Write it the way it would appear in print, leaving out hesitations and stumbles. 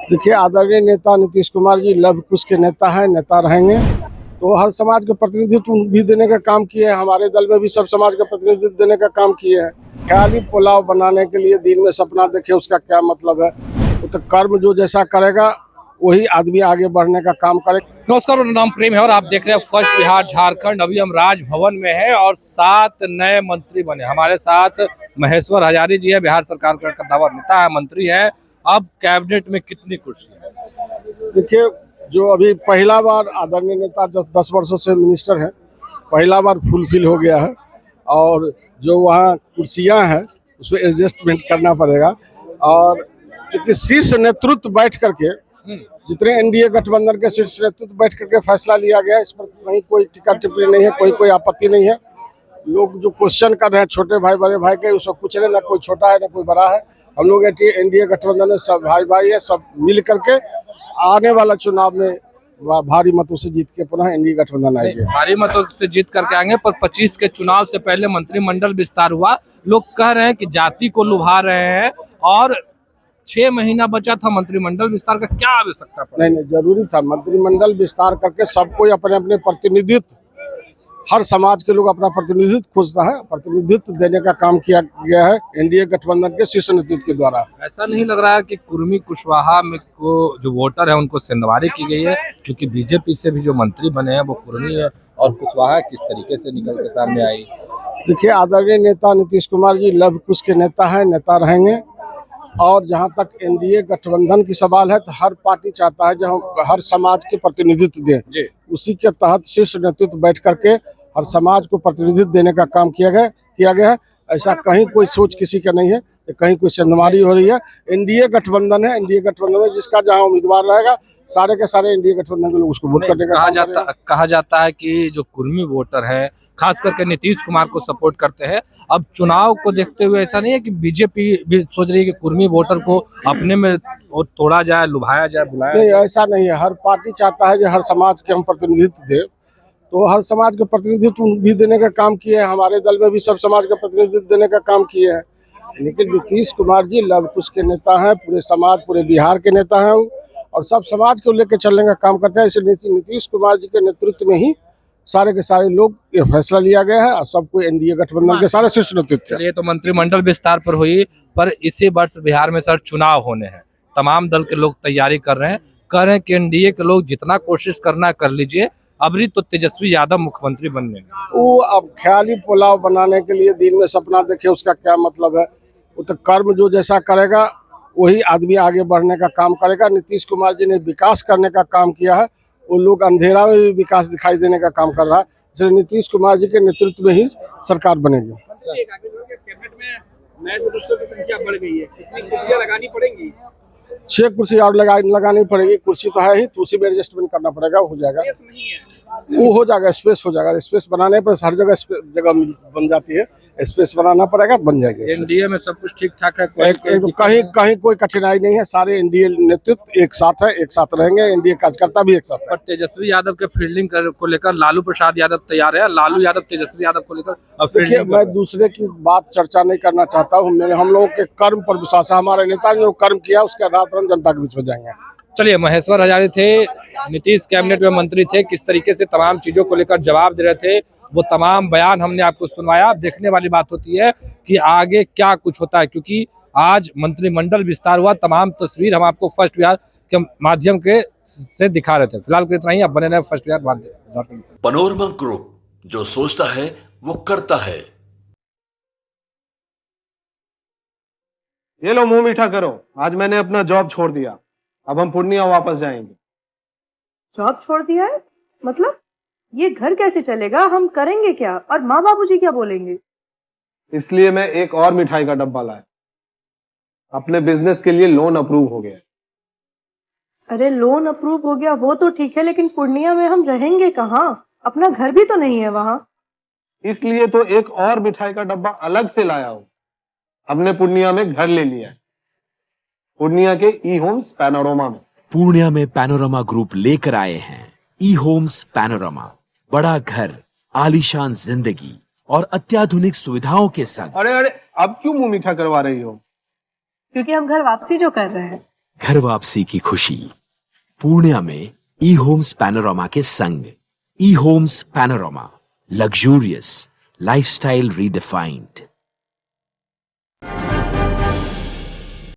देखिए, आदरणीय नेता नीतीश कुमार जी लव कुश के नेता हैं, नेता रहेंगे। तो हर समाज का प्रतिनिधित्व भी देने का काम किए हैं। हमारे दल में भी सब समाज का प्रतिनिधित्व देने का काम किए हैं। खाली पुलाव बनाने के लिए दिन में सपना देखे, उसका क्या मतलब है? वो तो कर्म जो जैसा करेगा वही आदमी आगे बढ़ने का काम करे। नमस्कार, मेरा नाम प्रेम है और आप देख रहे हैं फर्स्ट बिहार झारखंड। अभी हम राजभवन में हैं और 7 नए मंत्री बने। हमारे साथ महेश्वर हजारी जी है, बिहार सरकार का कद्दावर नेता है, मंत्री है। अब कैबिनेट में कितनी कुर्सियां? देखिए, जो अभी पहला बार आदरणीय नेता 10 वर्षों से मिनिस्टर हैं, पहला बार फुलफिल हो गया है। और जो वहाँ कुर्सियाँ हैं उसमें एडजस्टमेंट करना पड़ेगा। और चूंकि शीर्ष नेतृत्व बैठ करके, जितने एनडीए गठबंधन के शीर्ष नेतृत्व बैठ करके फैसला लिया गया है, इस पर कहीं कोई टीका टिप्पणी नहीं है, कोई आपत्ति नहीं है। लोग जो क्वेश्चन कर रहे हैं छोटे भाई बड़े भाई के, उसको कुछ नहीं, ना कोई छोटा है ना कोई बड़ा है। हम लोग एनडीए गठबंधन में सब भाई भाई है, सब मिल करके आने वाला चुनाव में भारी मतों से जीत के पुनः एनडीए गठबंधन आएगी। भारी मतों से जीत करके आएंगे, पर 25 के चुनाव से पहले मंत्रिमंडल विस्तार हुआ। लोग कह रहे हैं कि जाति को लुभा रहे हैं और 6 महीना बचा था मंत्रिमंडल विस्तार का, क्या आवश्यकता पड़ी? नहीं, जरूरी था मंत्रिमंडल विस्तार करके सबको अपने अपने प्रतिनिधित्व, हर समाज के लोग अपना प्रतिनिधित्व खोजता है, प्रतिनिधित्व देने का काम किया गया है एनडीए गठबंधन के शीर्ष नेतृत्व के द्वारा। ऐसा नहीं लग रहा है कि कुर्मी कुशवाहा में को जो वोटर है उनको सिंधवारी की गई है, क्योंकि बीजेपी से भी जो मंत्री बने हैं वो कुर्मी है और कुशवाहा किस तरीके से निकल के सामने आई? देखिए, आदरणीय नेता नीतीश कुमार जी लव कुश के नेता हैं, नेता रहेंगे। और जहां तक एनडीए गठबंधन की सवाल है, तो हर पार्टी चाहता है जो हम हर समाज के प्रतिनिधित्व दें। उसी के तहत शीर्ष नेतृत्व बैठ करके हर समाज को प्रतिनिधित्व देने का काम किया गया है। ऐसा कहीं कोई सोच किसी का नहीं है, कहीं कोई संधमारी हो रही है। एनडीए गठबंधन है, एनडीए गठबंधन में जिसका जहां उम्मीदवार रहेगा, सारे के सारे एनडीए गठबंधन के लोग उसको वोट करने का कहा जाता है कि जो कुर्मी वोटर है खास करके नीतीश कुमार को सपोर्ट करते हैं। अब चुनाव को देखते हुए ऐसा नहीं है कि बीजेपी भी सोच रही है कि कुर्मी वोटर को अपने में तोड़ा जाए, लुभाया जाए, बुलाया नहीं, ऐसा नहीं है। हर पार्टी चाहता है कि हर समाज के हम प्रतिनिधित्व दे, तो हर समाज के प्रतिनिधित्व भी देने का काम किए हैं। हमारे दल में भी सब समाज का प्रतिनिधित्व देने का काम किए हैं। लेकिन नीतीश कुमार जी लव कुश के नेता हैं, पूरे समाज, पूरे बिहार के नेता हैं और सब समाज को लेकर चलने का काम करते हैं। इसलिए नीतीश कुमार जी के नेतृत्व में ही सारे के सारे लोग ये फैसला लिया गया है और सबको एनडीए गठबंधन के सारे शीर्ष नेतृत्व। ये तो मंत्रिमंडल विस्तार पर हुई, पर इसी वर्ष बिहार में सर चुनाव होने हैं। तमाम दल के लोग तैयारी कर रहे हैं, कह रहे हैं कि एनडीए के लोग जितना कोशिश करना कर लीजिए, अबरी तो तेजस्वी यादव मुख्यमंत्री बनने। वो अब ख्याली पुलाव बनाने के लिए दिन में सपना देखे, उसका क्या मतलब है? वो तो कर्म जो जैसा करेगा वही आदमी आगे बढ़ने का काम करेगा। नीतीश कुमार जी ने विकास करने का काम किया है, वो लोग अंधेरा में भी विकास दिखाई देने का काम कर रहा है। इसलिए नीतीश कुमार जी के नेतृत्व में ही सरकार बनेगी। कैबिनेट में नए सदस्यों की संख्या बढ़ गई है, कितनी कुर्सियां लगानी पड़ेंगी? 6 कुर्सी और लगानी पड़ेगी। कुर्सी तो है ही, तो उसी में एडजस्टमेंट करना पड़ेगा, हो जाएगा। वो हो जाएगा, स्पेस हो जाएगा। स्पेस बनाने पर हर जगह जगह बन जाती है, स्पेस बनाना पड़ेगा, बन जाएगी। एनडीए में सब कुछ ठीक ठाक है, कहीं कोई कठिनाई नहीं है। सारे एनडीए नेतृत्व एक साथ है, एक साथ रहेंगे। एनडीए कार्यकर्ता भी एक साथ है। पर तेजस्वी यादव के फील्डिंग को लेकर लालू प्रसाद यादव तैयार है। लालू यादव तेजस्वी यादव को लेकर देखिए, मैं दूसरे की बात चर्चा नहीं करना चाहता हूँ। हम लोगों के कर्म पर विश्वास है। हमारे नेता ने जो कर्म किया उसके आधार पर हम जनता के बीच में जाएंगे। चलिए, महेश्वर हजारी थे, नीतीश कैबिनेट में मंत्री थे, किस तरीके से तमाम चीजों को लेकर जवाब दे रहे थे, वो तमाम बयान हमने आपको सुनवाया। देखने वाली बात होती है कि आगे क्या कुछ होता है, क्योंकि आज मंत्रिमंडल विस्तार हुआ। तमाम तस्वीर हम आपको फर्स्ट बिहार के माध्यम के से दिखा रहे थे। फिलहाल इतना ही, अब बने रहे फर्स्ट बिहार माध्यम। पनोरमा ग्रुप, जो सोचता है वो करता है। ये लो, मुंह मीठा करो। आज मैंने अपना जॉब छोड़ दिया, अब हम पूर्णिया वापस जाएंगे। जॉब छोड़ दिया है? मतलब ये घर कैसे चलेगा? हम करेंगे क्या? और माँ बाबूजी क्या बोलेंगे? इसलिए मैं एक और मिठाई का डब्बा लाया। अपने बिजनेस के लिए लोन अप्रूव हो गया। अरे, लोन अप्रूव हो गया वो तो ठीक है, लेकिन पूर्णिया में हम रहेंगे कहाँ? अपना घर भी तो नहीं है वहाँ। इसलिए तो एक और मिठाई का डब्बा अलग से लाया हूँ। हमने पूर्णिया में घर ले लिया है, पूर्णिया के ई होम्स पैनोरमा में। पूर्णिया में पैनोरमा ग्रुप लेकर आए हैं ई होम्स पैनोरमा। बड़ा घर, आलीशान जिंदगी और अत्याधुनिक सुविधाओं के संग। अरे, अब क्यों मुंह मीठा करवा रही हो? क्योंकि हम घर वापसी जो कर रहे हैं। घर वापसी की खुशी पूर्णिया में ई होम्स पैनोरामा के संग। ई homes panorama, luxurious lifestyle redefined.